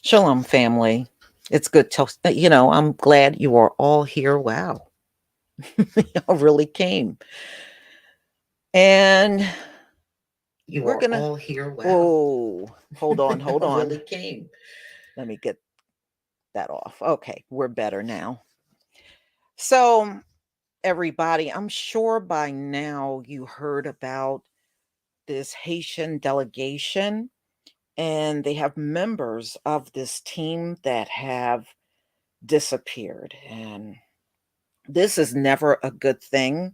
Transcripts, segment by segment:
Shalom, family. It's good I'm glad you are all here. Wow. Y'all really came. And You we're are going to, all here. Wow. oh, hold on, hold on. Really came. Let me get that off. Okay, we're better now. So, everybody, I'm sure by now you heard about this Haitian delegation, and they have members of this team that have disappeared. And this is never a good thing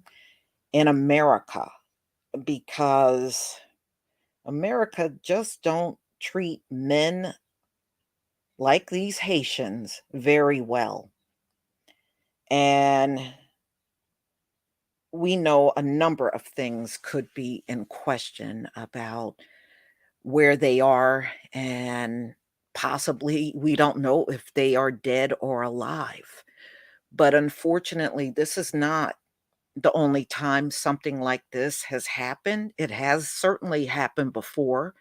in America because America just don't treat men like these Haitians very well. And we know a number of things could be in question about where they are, and possibly we don't know if they are dead or alive. But unfortunately, this is not the only time something like this has happened. It has certainly happened before.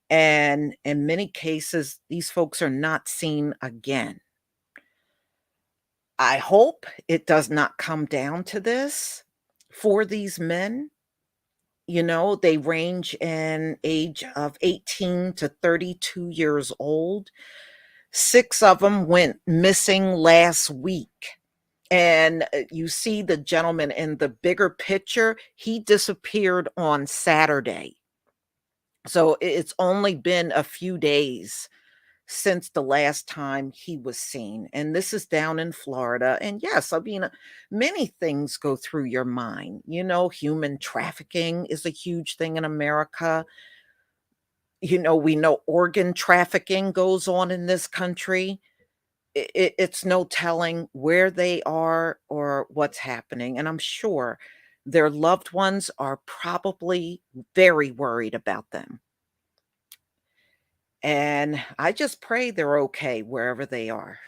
And in many cases, these folks are not seen again. I hope it does not come down to this for these men. They range in age of 18 to 32 years old. Six of them went missing last week. And you see the gentleman in the bigger picture, he disappeared on Saturday. So it's only been a few days since the last time he was seen. And this is down in Florida. And yes, I mean, many things go through your mind. Human trafficking is a huge thing in America. We know organ trafficking goes on in this country. It's no telling where they are or what's happening. And I'm sure their loved ones are probably very worried about them. And I just pray they're okay wherever they are.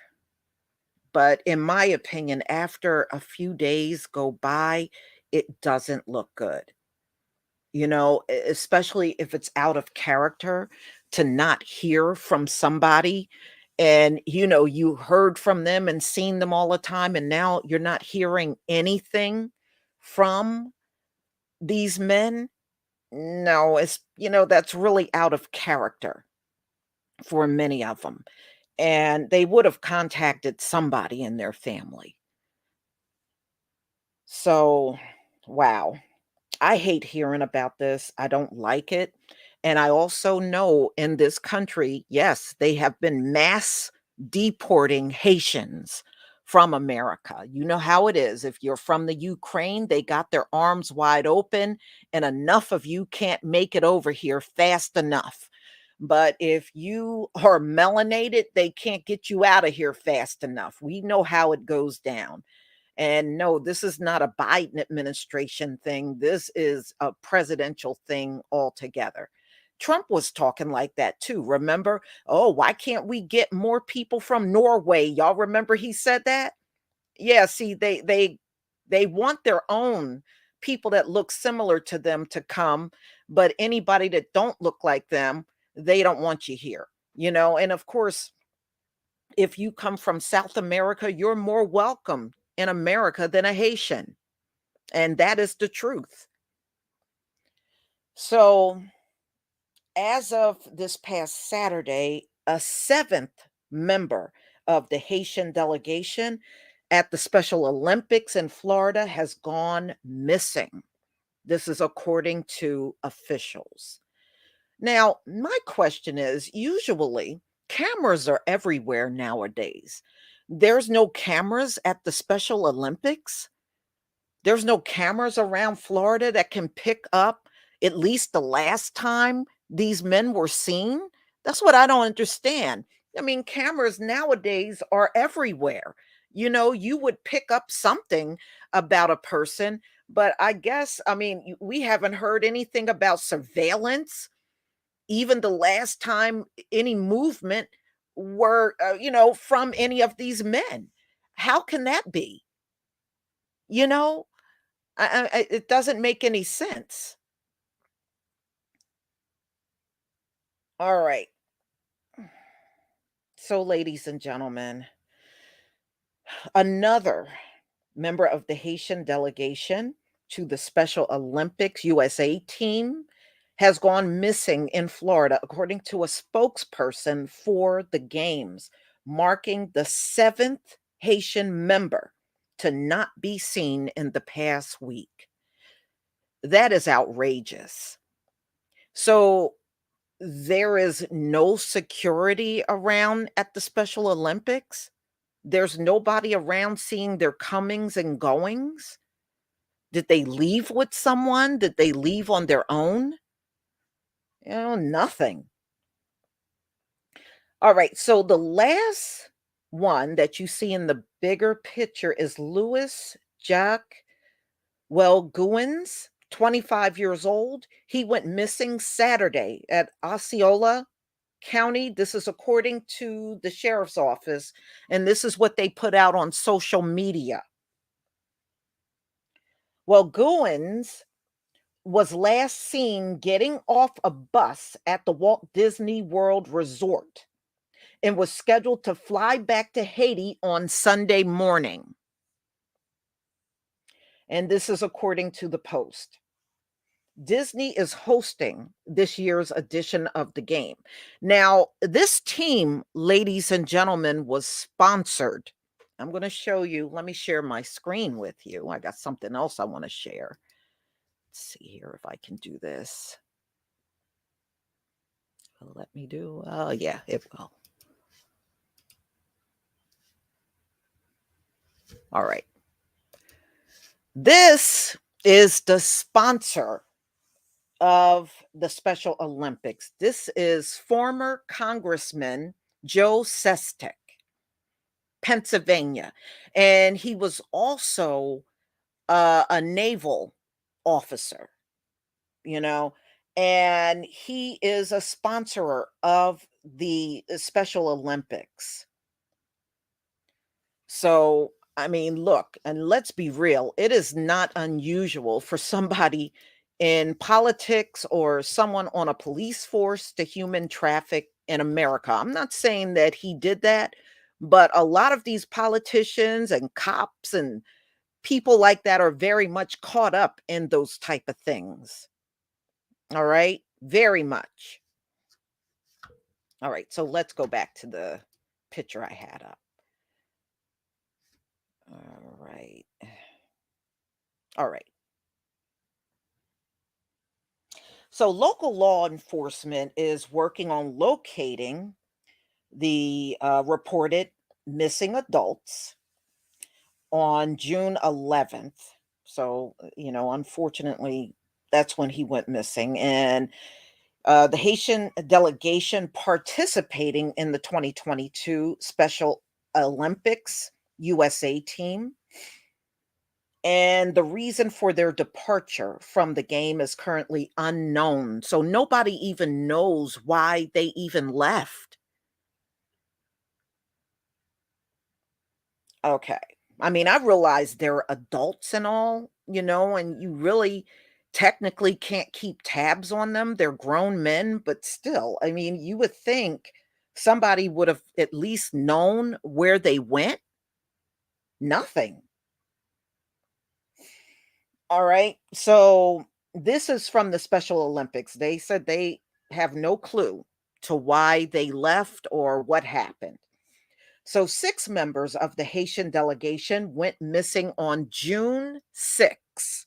But in my opinion, after a few days go by, it doesn't look good. Especially if it's out of character to not hear from somebody, and you heard from them and seen them all the time, and now you're not hearing anything from these men. No, that's really out of character for many of them. And they would have contacted somebody in their family. So, wow. I hate hearing about this. I don't like it. And I also know in this country, yes, they have been mass deporting Haitians from America. You know how it is. If you're from the Ukraine, they got their arms wide open, and enough of you can't make it over here fast enough. But if you are melanated, they can't get you out of here fast enough. We know how it goes down. And no, this is not a Biden administration thing. This is a presidential thing altogether. Trump was talking like that too. Remember? Oh, why can't we get more people from Norway? Y'all remember he said that? Yeah, see, they want their own people that look similar to them to come, but anybody that don't look like them, they don't want you here. And of course, if you come from South America, you're more welcome in America than a Haitian. And that is the truth. So, as of this past Saturday, a seventh member of the Haitian delegation at the Special Olympics in Florida has gone missing. This is according to officials. Now, my question is, usually cameras are everywhere nowadays. There's no cameras at the Special Olympics. There's no cameras around Florida that can pick up at least the last time these men were seen. That's what I don't understand. I mean, cameras nowadays are everywhere. You would pick up something about a person, but I guess, I mean, we haven't heard anything about surveillance. Even the last time any movement were, from any of these men. How can that be? You know, it doesn't make any sense. All right. So, ladies and gentlemen, another member of the Haitian delegation to the Special Olympics USA team has gone missing in Florida, according to a spokesperson for the Games, marking the seventh Haitian member to not be seen in the past week. That is outrageous. So, there is no security around at the Special Olympics? There's nobody around seeing their comings and goings? Did they leave with someone? Did they leave on their own? Nothing. All right, so the last one that you see in the bigger picture is Louis Jacques Guins, 25 years old. He went missing Saturday at Osceola County. This is according to the sheriff's office, and this is what they put out on social media. Well, Goins was last seen getting off a bus at the Walt Disney World Resort and was scheduled to fly back to Haiti on Sunday morning. And this is according to the Post. Disney is hosting this year's edition of the game. Now, this team, ladies and gentlemen, was sponsored. I'm going to show you. Let me share my screen with you. I got something else I want to share. Let's see here if I can do this. Let me do. Oh, yeah, it will. All right. This is the sponsor of the Special Olympics. This is former Congressman Joe Sestek, Pennsylvania. And he was also a naval officer, you know, and he is a sponsor of the Special Olympics. So, I mean, look, and let's be real, it is not unusual for somebody in politics or someone on a police force to human traffic in America. I'm not saying that he did that, but a lot of these politicians and cops and people like that are very much caught up in those type of things. All right? Very much. All right, so let's go back to the picture I had up. All right. All right. So, local law enforcement is working on locating the reported missing adults on June 11th. So, unfortunately, that's when he went missing. And the Haitian delegation participating in the 2022 Special Olympics USA team, and the reason for their departure from the game is currently unknown. So nobody even knows why they even left. Okay. I mean, I realize they're adults and all, and you really technically can't keep tabs on them. They're grown men, but still, I mean, you would think somebody would have at least known where they went. Nothing. All right. So this is from the Special Olympics. They said they have no clue to why they left or what happened. So six members of the Haitian delegation went missing on June 6th.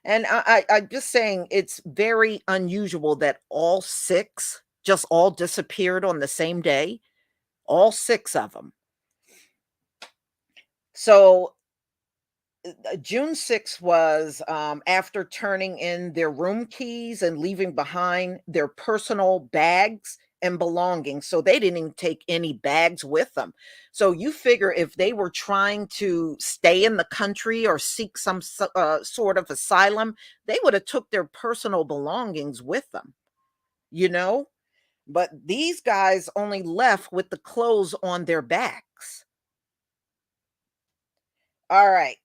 And I'm just saying it's very unusual that all six just all disappeared on the same day. All six of them. So June 6th was after turning in their room keys and leaving behind their personal bags and belongings. So they didn't even take any bags with them. So you figure if they were trying to stay in the country or seek some sort of asylum, they would have took their personal belongings with them, you know? But these guys only left with the clothes on their backs. All right.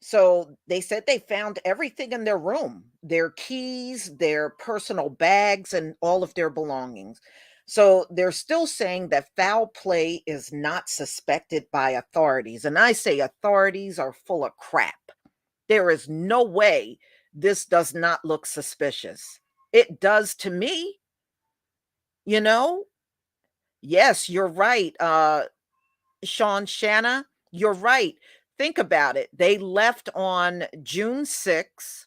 So they said they found everything in their room, their keys, their personal bags, and all of their belongings. So they're still saying that foul play is not suspected by authorities. And I say authorities are full of crap. There is no way this does not look suspicious. It does to me, you know? Yes, you're right. Sean Shanna, you're right. Think about it. They left on June 6th,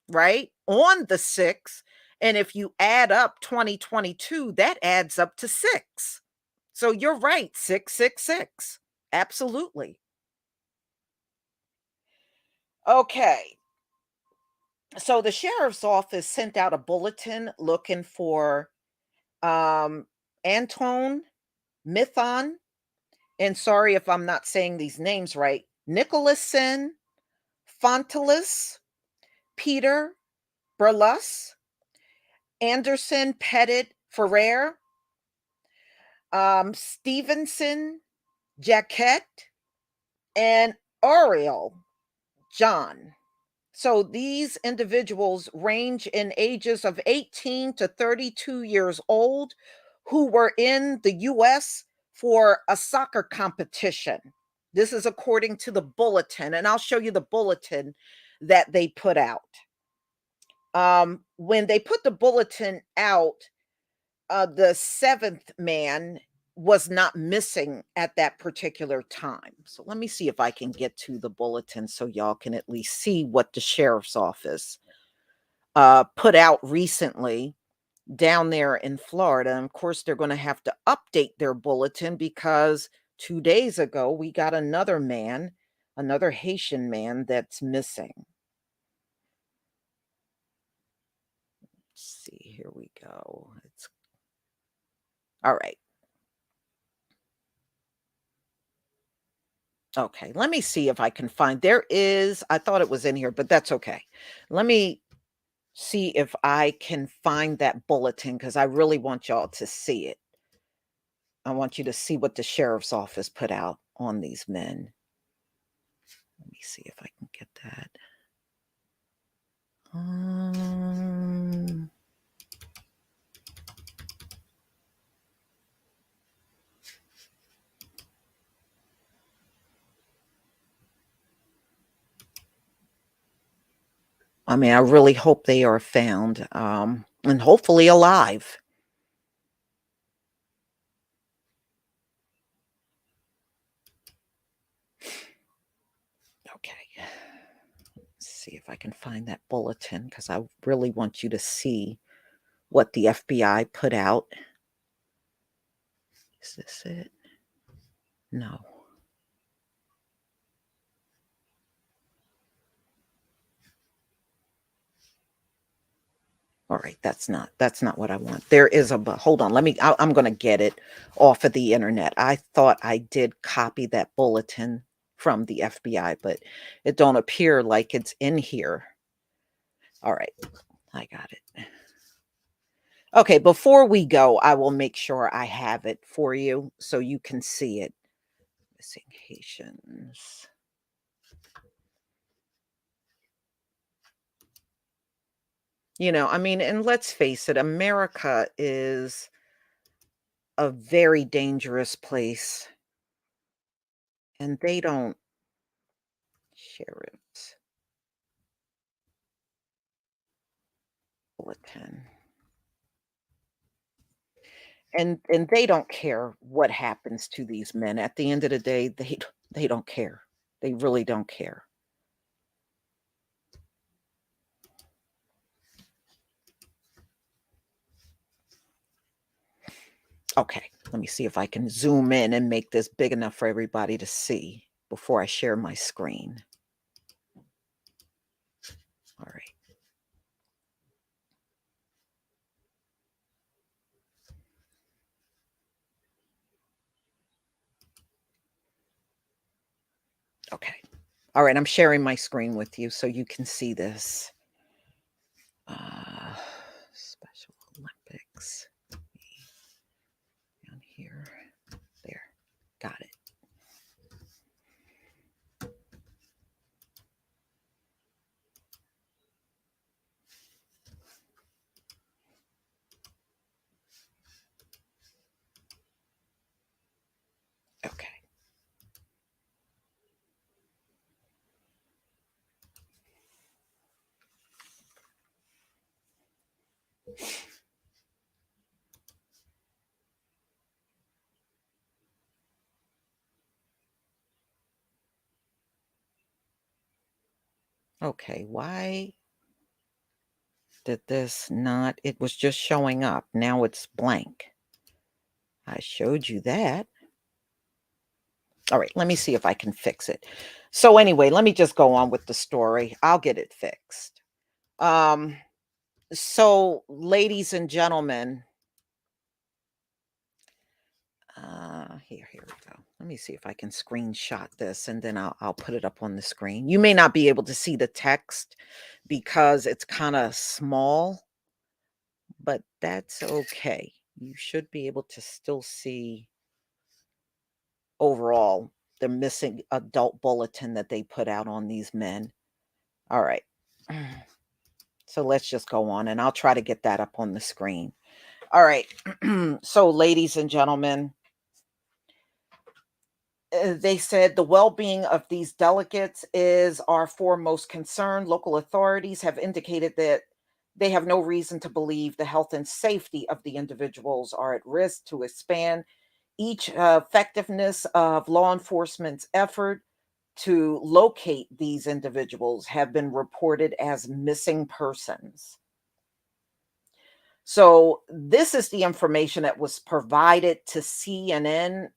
right? On the 6th. And if you add up 2022, that adds up to 6. So you're right, 666. Absolutely. Okay. So the sheriff's office sent out a bulletin looking for um Anton Mithon, and sorry if I'm not saying these names right, Nicolason Fontelis, Peter Burlus, Anderson Pettit Ferrer, Stevenson Jaquette, and Ariel John. So these individuals range in ages of 18 to 32 years old who were in the US for a soccer competition. This is according to the bulletin, and I'll show you the bulletin that they put out. When they put the bulletin out, the seventh man was not missing at that particular time. So let me see if I can get to the bulletin so y'all can at least see what the sheriff's office put out recently down there in Florida. And of course, they're going to have to update their bulletin because 2 days ago we got another man, another Haitian man that's missing. Let's see, here we go. It's all right. Okay, let me see if I can find there is I thought it was in here, but that's okay. Let me see if I can find that bulletin because I really want y'all to see it. I want you to see what the sheriff's office put out on these men. Let me see if I can get that. Um, I mean, I really hope they are found and hopefully alive. Okay. Let's see if I can find that bulletin because I really want you to see what the FBI put out. Is this it? No. All right, that's not what I want. There is a but hold on. I'm going to get it off of the internet. I thought I did copy that bulletin from the FBI, but it don't appear like it's in here. All right. I got it. Okay, before we go, I will make sure I have it for you so you can see it. Missing Haitians. I mean, and let's face it, America is a very dangerous place, and they don't sheriff's bulletin. And they don't care what happens to these men. At the end of the day, they don't care. They really don't care. Okay, let me see if I can zoom in and make this big enough for everybody to see before I share my screen. All right. Okay. All right, I'm sharing my screen with you so you can see this. Special Olympics. Down here. There. Got it. Okay. Okay, why did this not it was just showing up. Now it's blank. I showed you that. All right, let me see if I can fix it. So anyway, let me just go on with the story. I'll get it fixed. Um, so ladies and gentlemen, here we go. Let me see if I can screenshot this and then I'll put it up on the screen. You may not be able to see the text because it's kind of small, but that's okay. You should be able to still see overall the missing adult bulletin that they put out on these men. All right. So let's just go on and I'll try to get that up on the screen. All right. So, ladies and gentlemen, they said the well being of these delegates is our foremost concern. Local authorities have indicated that they have no reason to believe the health and safety of the individuals are at risk to expand each effectiveness of law enforcement's effort to locate these individuals have been reported as missing persons. So, this is the information that was provided to CNN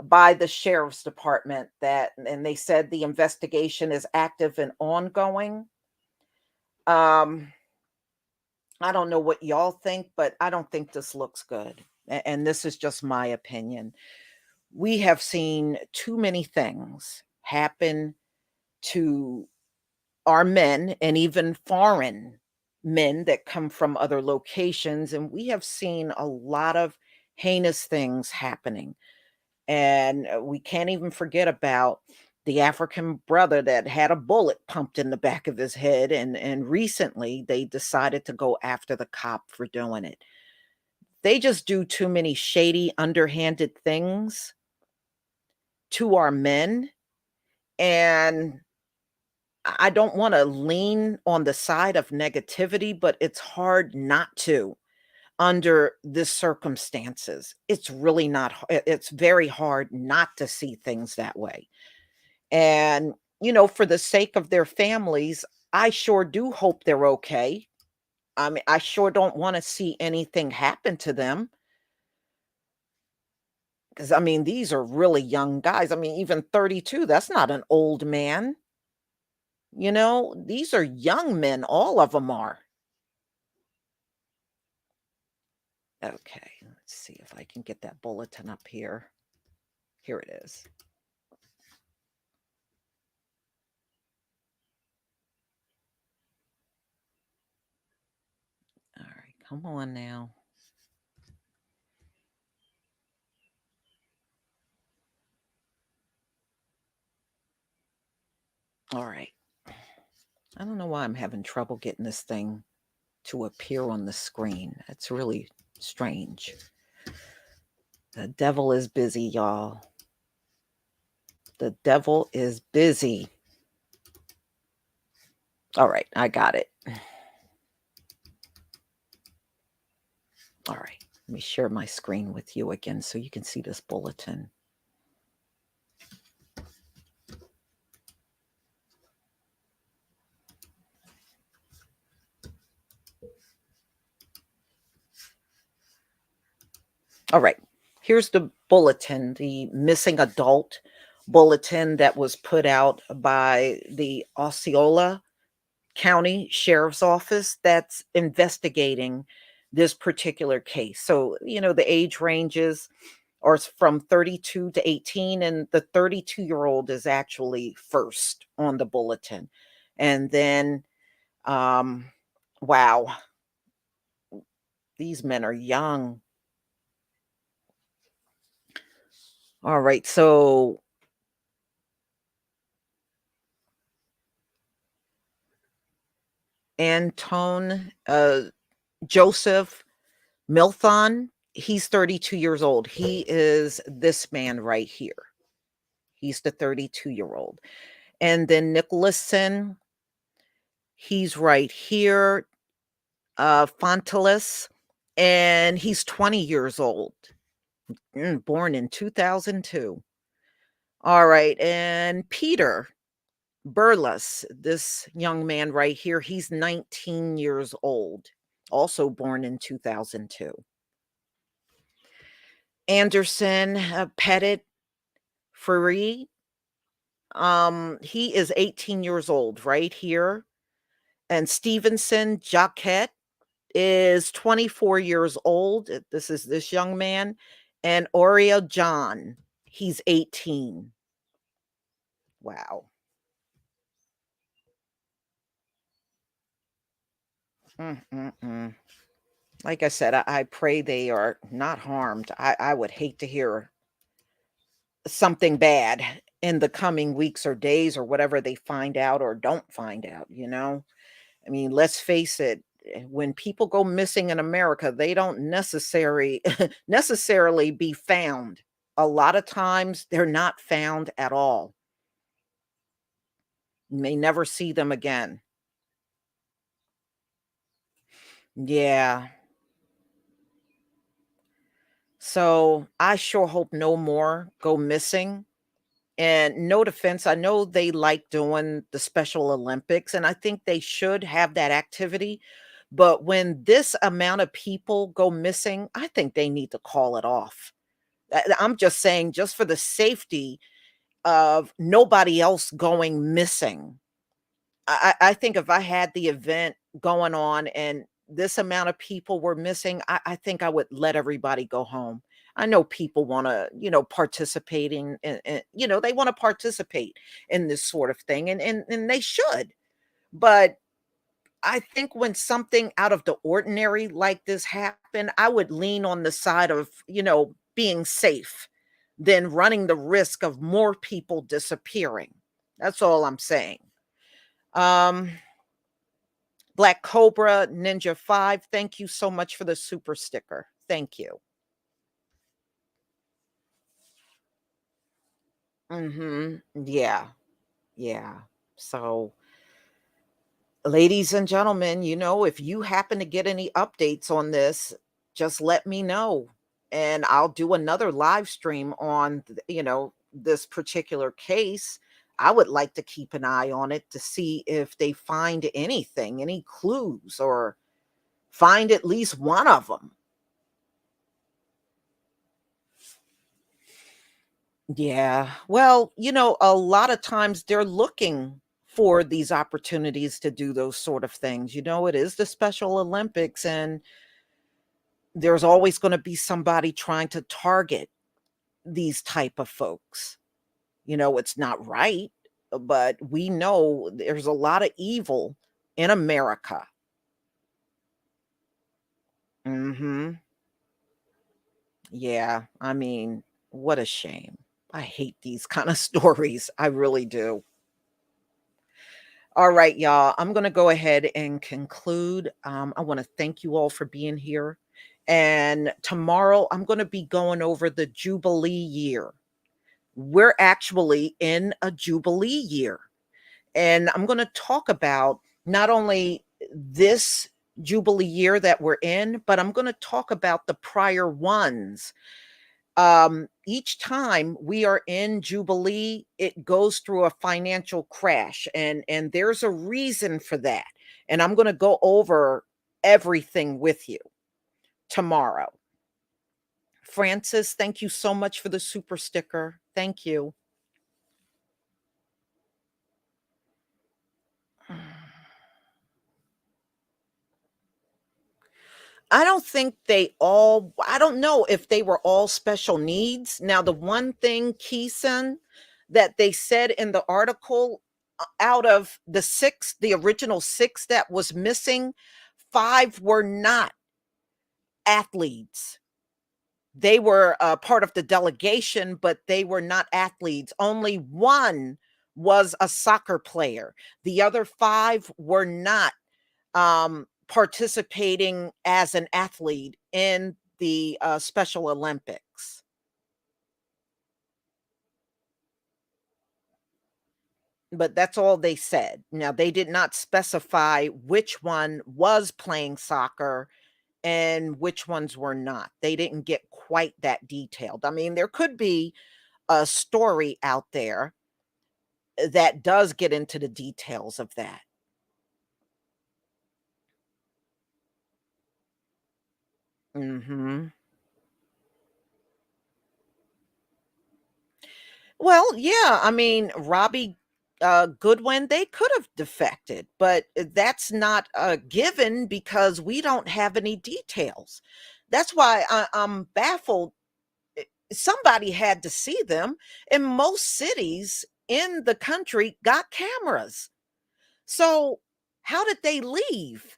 by the sheriff's department that and they said the investigation is active and ongoing. Um, I don't know what y'all think, but I don't think this looks good. And this is just my opinion. We have seen too many things happen to our men and even foreign men that come from other locations. And we have seen a lot of heinous things happening. And we can't even forget about the African brother that had a bullet pumped in the back of his head. And recently they decided to go after the cop for doing it. They just do too many shady, underhanded things to our men. And I don't want to lean on the side of negativity, but it's hard not to under this circumstances. It's really not, it's very hard not to see things that way. And, for the sake of their families, I sure do hope they're okay. I mean, I sure don't want to see anything happen to them because, I mean, these are really young guys. I mean, even 32, that's not an old man. These are young men, all of them are. Okay, let's see if I can get that bulletin up here. Here it is. All right, come on now. All right. I don't know why I'm having trouble getting this thing to appear on the screen. It's really strange. The devil is busy, y'all. The devil is busy. All right, I got it. All right, let me share my screen with you again so you can see this bulletin. All right, here's the bulletin, the missing adult bulletin that was put out by the Osceola County Sheriff's Office that's investigating this particular case. So, the age ranges are from 32 to 18, and the 32-year-old is actually first on the bulletin. And then, um, wow, these men are young. All right, so Antone Joseph Milthon, He's 32 years old. He is this man right here. He's the 32-year-old. And then Nicholson, he's right here, Fontelis, and he's 20 years old, born in 2002. All right, and Peter Burles, this young man right here, he's 19 years old, also born in 2002. Anderson, Pettit, Free, he is 18 years old right here. And Stevenson Jacquet is 24 years old. This is this young man. And Oriel John, he's 18. Wow. Mm, mm, mm. Like I said, I pray they are not harmed. I would hate to hear something bad in the coming weeks or days or whatever they find out or don't find out, you know? I mean, let's face it, when people go missing in America, they don't necessarily be found. A lot of times they're not found at all. You may never see them again. Yeah. So I sure hope no more go missing. And no defense, I know they like doing the Special Olympics, and I think they should have that activity. But when this amount of people go missing, I think they need to call it off. I'm just saying, just for the safety of nobody else going missing. I think if I had the event going on and this amount of people were missing, I think I would let everybody go home. I know people want to, participating and they want to participate in this sort of thing and they should. But I think when something out of the ordinary like this happened, I would lean on the side of, being safe than running the risk of more people disappearing. That's all I'm saying. Um, Black Cobra Ninja 5, thank you so much for the super sticker. Thank you. Mhm. Yeah. Yeah. So, ladies and gentlemen, if you happen to get any updates on this, just let me know and I'll do another live stream on, this particular case. I would like to keep an eye on it to see if they find anything, any clues or find at least one of them. Yeah. Well, a lot of times they're looking for these opportunities to do those sort of things. It is the Special Olympics and there's always going to be somebody trying to target these type of folks. It's not right, but we know there's a lot of evil in America. Mhm. Yeah. I mean, what a shame. I hate these kind of stories. I really do. All right, y'all. I'm going to go ahead and conclude. I want to thank you all for being here. And tomorrow, I'm going to be going over the Jubilee year. We're actually in a Jubilee year. And I'm going to talk about not only this Jubilee year that we're in, but I'm going to talk about the prior ones. Each time we are in Jubilee, it goes through a financial crash, and there's a reason for that. And I'm going to go over everything with you tomorrow. Francis, thank you so much for the super sticker. Thank you. I don't know if they were all special needs. Now, the one thing, Keeson, that they said in the article, out of the six, the original six that was missing, five were not athletes. They were part of the delegation, but they were not athletes. Only one was a soccer player. The other five were not participating as an athlete in the Special Olympics. But that's all they said. Now, they did not specify which one was playing soccer and which ones were not. They didn't get quite that detailed. I mean, there could be a story out there that does get into the details of that. Mhm. Well, yeah, I mean, Robbie, Goodwin, they could have defected, but that's not a given because we don't have any details. That's why I'm baffled. Somebody had to see them, and most cities in the country got cameras. So, how did they leave?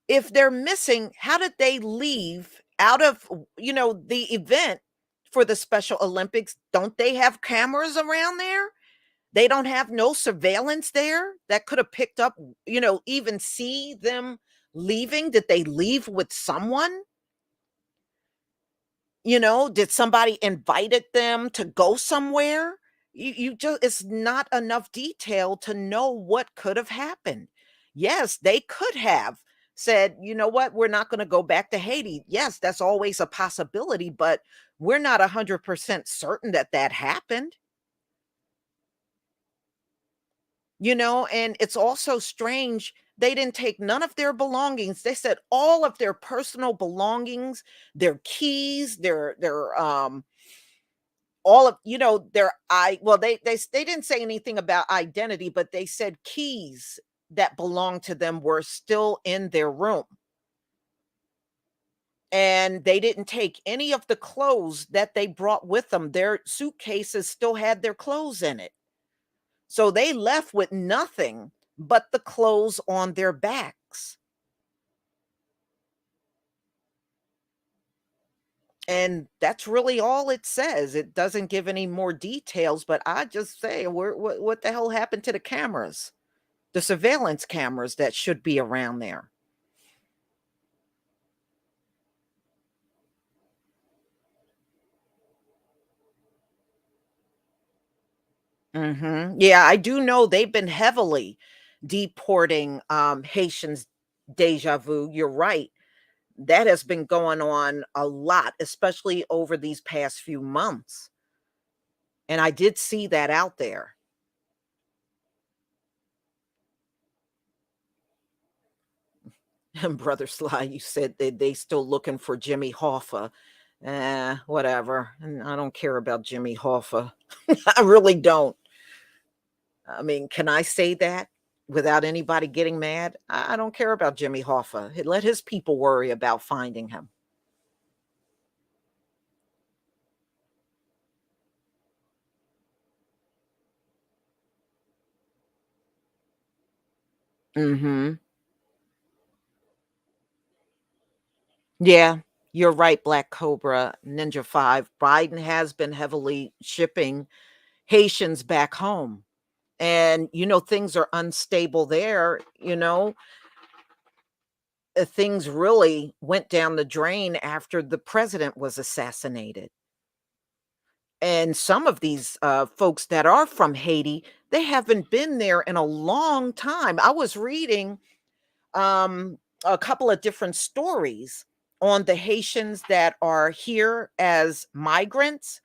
If they're missing, how did they leave out of, the event for the Special Olympics? Don't they have cameras around there? They don't have no surveillance there that could have picked up, even see them leaving? Did they leave with someone? Did somebody invited them to go somewhere? You just it's not enough detail to know what could have happened. Yes, they could have said, "You know what? We're not going to go back to Haiti." Yes, that's always a possibility, but we're not 100% certain that that happened. And it's also strange they didn't take none of their belongings. They said all of their personal belongings, their keys, their all of their they didn't say anything about identity, but they said keys that belonged to them were still in their room, and they didn't take any of the clothes that they brought with them. Their suitcases still had their clothes in it, so they left with nothing but the clothes on their backs. And that's really all it says. It doesn't give any more details, but I just say, what the hell happened to the cameras? The surveillance cameras that should be around there. Yeah, I do know they've been heavily deporting Haitians. Deja vu. You're right. That has been going on a lot, especially over these past few months. And I did see that out there. And Brother Sly, you said that they still looking for Jimmy Hoffa. Whatever. And I don't care about Jimmy Hoffa. I really don't. I mean, can I say that without anybody getting mad? I don't care about Jimmy Hoffa. Let his people worry about finding him. Mhm. Yeah, you're right, Black Cobra, Ninja 5. Biden has been heavily shipping Haitians back home. And, things are unstable there. Things really went down the drain after the president was assassinated. And some of these folks that are from Haiti, they haven't been there in a long time. I was reading a couple of different stories on the Haitians that are here as migrants,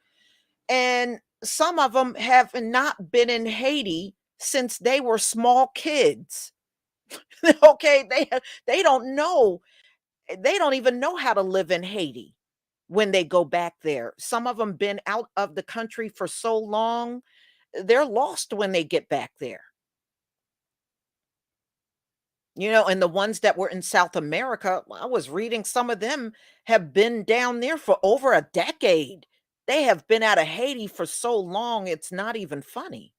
and some of them have not been in Haiti since they were small kids. Okay, they don't know, they don't even know how to live in Haiti when they go back there. Some of them been out of the country for so long, they're lost when they get back there. And the ones that were in South America, I was reading some of them have been down there for over a decade. They have been out of Haiti for so long, it's not even funny.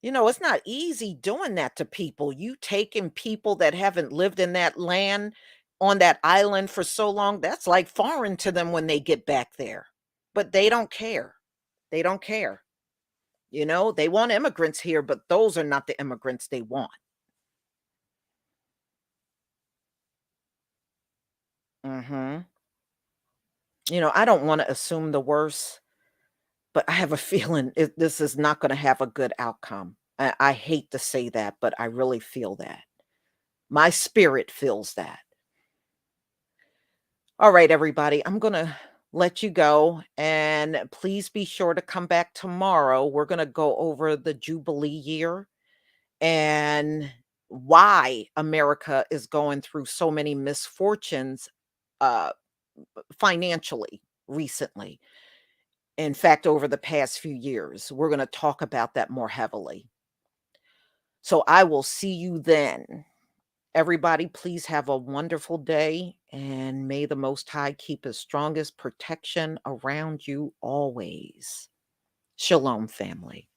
It's not easy doing that to people. You taking people that haven't lived in that land on that island for so long, that's like foreign to them when they get back there. But they don't care. They don't care. They want immigrants here, but those are not the immigrants they want. Mhm. I don't wanna assume the worst, but I have a feeling this is not gonna have a good outcome. I hate to say that, but I really feel that. My spirit feels that. All right, everybody, I'm gonna let you go, and please be sure to come back tomorrow. We're gonna go over the Jubilee year and why America is going through so many misfortunes, uh, financially recently. In fact, over the past few years, we're gonna talk about that more heavily. So I will see you then. Everybody, please have a wonderful day, and may the Most High keep his strongest protection around you always. Shalom, family.